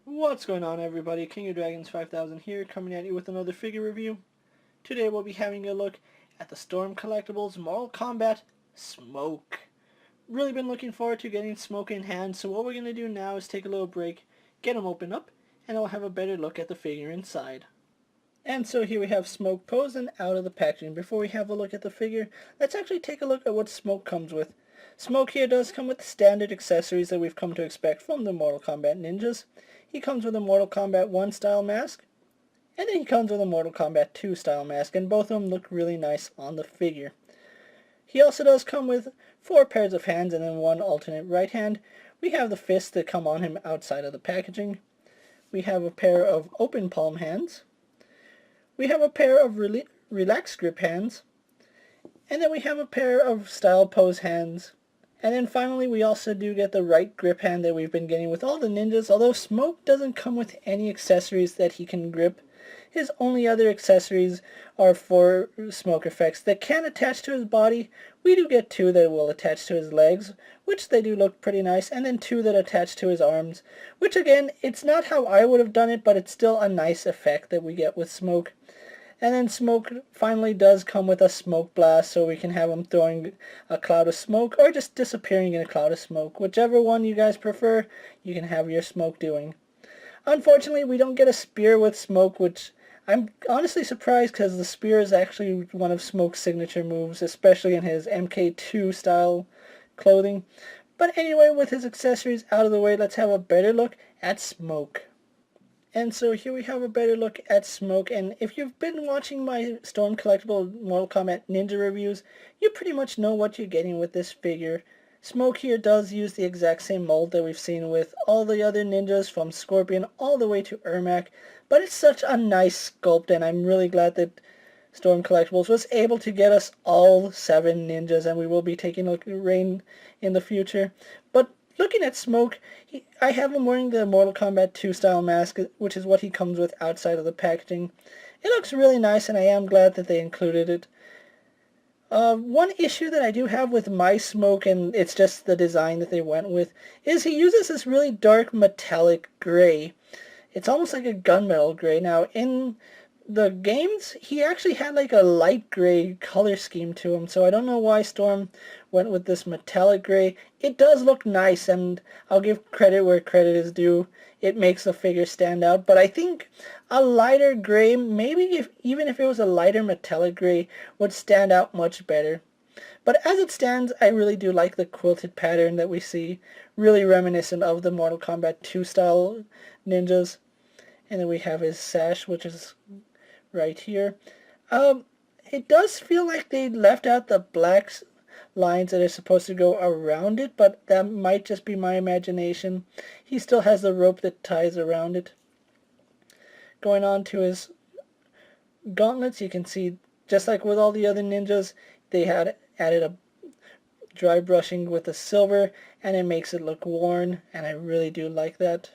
What's going on, everybody? KingofDragons 5000 here, coming at you with another figure review. Today we'll be having a look at the Storm Collectibles Mortal Kombat Smoke. Really been looking forward to getting Smoke in hand, so what we're going to do now is take a little break, get him opened up, and I'll have a better look at the figure inside. And so here we have Smoke posed and out of the packaging. Before we have a look at the figure, let's actually take a look at what Smoke comes with. Smoke here does come with the standard accessories that we've come to expect from the Mortal Kombat ninjas. He comes with a Mortal Kombat 1 style mask, and then he comes with a Mortal Kombat 2 style mask, and both of them look really nice on the figure. He also does come with 4 pairs of hands and then 1 alternate right hand. We have the fists that come on him outside of the packaging. We have a pair of open palm hands. We have a pair of relaxed grip hands. And then we have a pair of style pose hands. And then finally we also do get the right grip hand that we've been getting with all the ninjas, although Smoke doesn't come with any accessories that he can grip. His only other accessories are 4 smoke effects that can attach to his body. We do get 2 that will attach to his legs, which they do look pretty nice, and then 2 that attach to his arms, which again, it's not how I would have done it, but it's still a nice effect that we get with Smoke. And then Smoke finally does come with a smoke blast, so we can have him throwing a cloud of smoke or just disappearing in a cloud of smoke. Whichever one you guys prefer, you can have your Smoke doing. Unfortunately, we don't get a spear with Smoke, which I'm honestly surprised because the spear is actually one of Smoke's signature moves, especially in his MK2 style clothing. But anyway, with his accessories out of the way, let's have a better look at Smoke. And so here we have a better look at Smoke, and if you've been watching my Storm Collectible Mortal Kombat Ninja reviews, you pretty much know what you're getting with this figure. Smoke here does use the exact same mold that we've seen with all the other ninjas, from Scorpion all the way to Ermac, but it's such a nice sculpt, and I'm really glad that Storm Collectibles was able to get us all 7 ninjas, and we will be taking a look at Rain in the future. But looking at Smoke, I have him wearing the Mortal Kombat 2 style mask, which is what he comes with outside of the packaging. It looks really nice, and I am glad that they included it. One issue that I do have with my Smoke, and it's just the design that they went with, is he uses this really dark metallic gray. It's almost like a gunmetal gray. Now, in the games, he actually had like a light gray color scheme to him, so I don't know why Storm went with this metallic gray. It does look nice, and I'll give credit where credit is due. It makes the figure stand out, but I think a lighter gray, maybe even if it was a lighter metallic gray, would stand out much better. But as it stands, I really do like the quilted pattern that we see, really reminiscent of the Mortal Kombat 2 style ninjas. And then we have his sash, which is right here. It does feel like they left out the black lines that are supposed to go around it, but that might just be my imagination. He still has the rope that ties around it. Going on to his gauntlets, you can see, just like with all the other ninjas, they had added a dry brushing with the silver, and it makes it look worn, and I really do like that.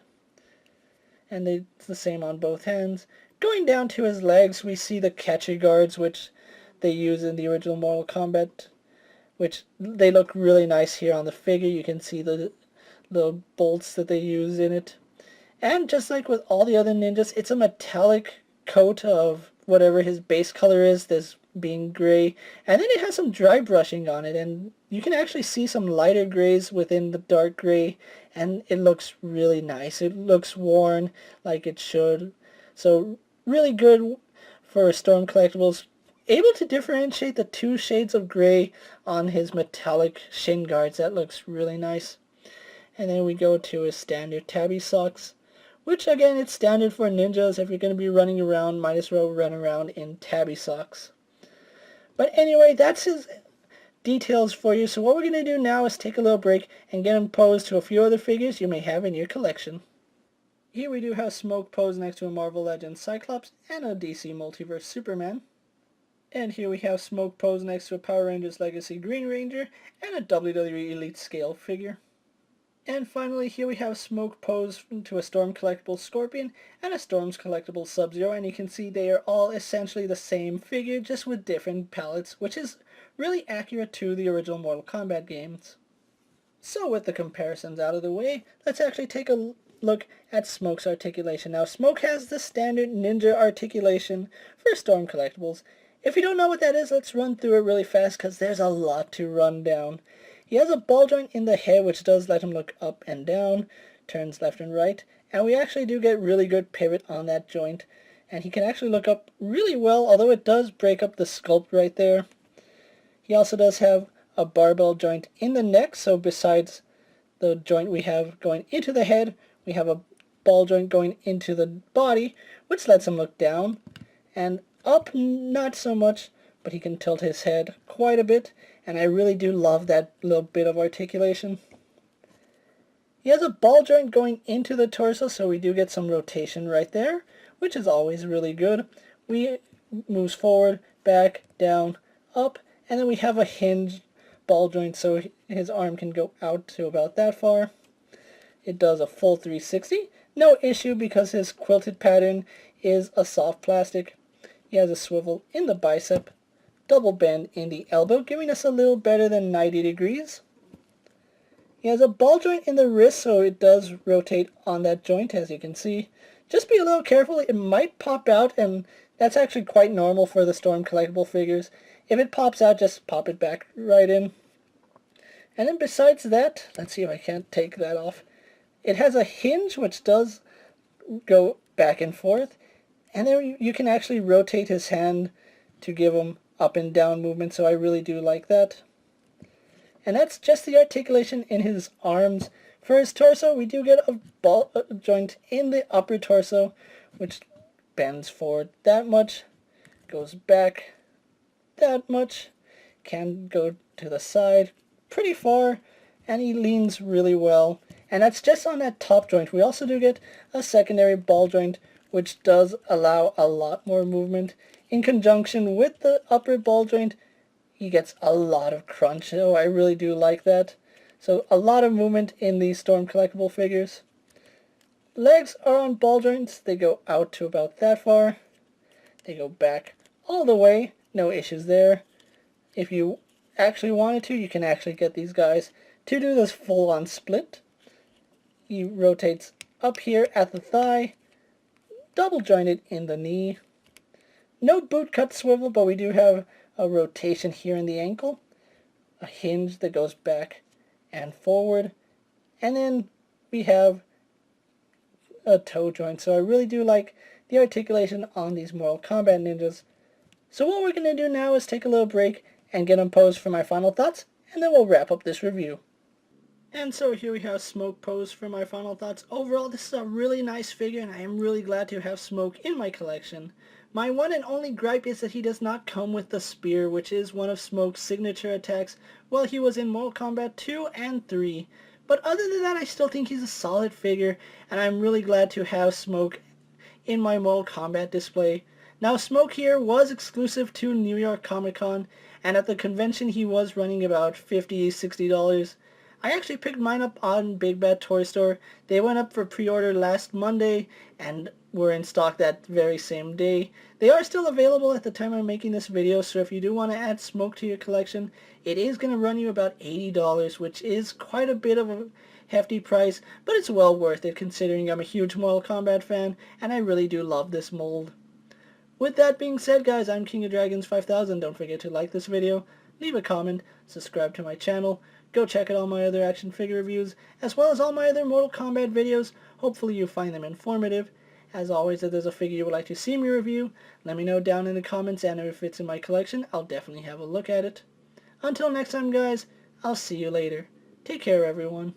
And it's the same on both hands. Going down to his legs, we see the catcher guards, which they use in the original Mortal Kombat, which they look really nice here on the figure. You can see the bolts that they use in it. And just like with all the other ninjas, it's a metallic coat of whatever his base color is, this being gray. And then it has some dry brushing on it, and you can actually see some lighter grays within the dark gray, and it looks really nice. It looks worn like it should. So really good for Storm Collectibles. Able to differentiate the 2 shades of gray on his metallic shin guards. That looks really nice. And then we go to his standard tabby socks, which again, it's standard for ninjas. If you're going to be running around, might as well run around in tabby socks. But anyway, that's his details for you. So what we're going to do now is take a little break and get him posed to a few other figures you may have in your collection. Here we do have Smoke posed next to a Marvel Legends Cyclops and a DC Multiverse Superman. And here we have Smoke posed next to a Power Rangers Legacy Green Ranger and a WWE Elite Scale figure. And finally, here we have Smoke posed to a Storm Collectibles Scorpion and a Storm's Collectibles Sub-Zero, and you can see they are all essentially the same figure, just with different palettes, which is really accurate to the original Mortal Kombat games. So with the comparisons out of the way, let's actually take a look at Smoke's articulation. Now, Smoke has the standard ninja articulation for Storm Collectibles. If you don't know what that is, let's run through it really fast because there's a lot to run down. He has a ball joint in the head which does let him look up and down, turns left and right, and we actually do get really good pivot on that joint. And he can actually look up really well, although it does break up the sculpt right there. He also does have a barbell joint in the neck, so besides the joint we have going into the head, we have a ball joint going into the body, which lets him look down, and up not so much, but he can tilt his head quite a bit, and I really do love that little bit of articulation. He has a ball joint going into the torso, so we do get some rotation right there, which is always really good. We moves forward, back, down, up, and then we have a hinge ball joint, so his arm can go out to about that far. It does a full 360. No issue because his quilted pattern is a soft plastic. He has a swivel in the bicep, double bend in the elbow, giving us a little better than 90 degrees. He has a ball joint in the wrist, so it does rotate on that joint, as you can see. Just be a little careful, it might pop out, and that's actually quite normal for the Storm Collectible figures. If it pops out, just pop it back right in. And then besides that, let's see if I can't take that off. It has a hinge which does go back and forth, and then you can actually rotate his hand to give him up and down movement, so I really do like that. And that's just the articulation in his arms. For his torso, we do get a ball joint in the upper torso, which bends forward that much, goes back that much, can go to the side pretty far, and he leans really well. And that's just on that top joint. We also do get a secondary ball joint, which does allow a lot more movement. In conjunction with the upper ball joint, he gets a lot of crunch, so I really do like that. So a lot of movement in these Storm Collectible figures. Legs are on ball joints. They go out to about that far. They go back all the way. No issues there. If you actually wanted to, you can actually get these guys to do this full-on split. He rotates up here at the thigh, double jointed in the knee. No boot cut swivel, but we do have a rotation here in the ankle, a hinge that goes back and forward, and then we have a toe joint. So I really do like the articulation on these Mortal Kombat ninjas. So what we're going to do now is take a little break and get them posed for my final thoughts, and then we'll wrap up this review. And so here we have Smoke posed for my final thoughts. Overall, this is a really nice figure, and I am really glad to have Smoke in my collection. My one and only gripe is that he does not come with the spear, which is one of Smoke's signature attacks while he was in Mortal Kombat 2 and 3. But other than that, I still think he's a solid figure, and I'm really glad to have Smoke in my Mortal Kombat display. Now, Smoke here was exclusive to New York Comic Con, and at the convention he was running about $50, $60. I actually picked mine up on Big Bad Toy Store. They went up for pre-order last Monday and were in stock that very same day. They are still available at the time I'm making this video, so if you do want to add Smoke to your collection, it is going to run you about $80, which is quite a bit of a hefty price, but it's well worth it considering I'm a huge Mortal Kombat fan and I really do love this mold. With that being said, guys, I'm KingofDragons 5000. Don't forget to like this video, leave a comment, subscribe to my channel, go check out all my other action figure reviews, as well as all my other Mortal Kombat videos. Hopefully you find them informative. As always, if there's a figure you would like to see me review, let me know down in the comments, and if it's in my collection, I'll definitely have a look at it. Until next time, guys, I'll see you later. Take care, everyone.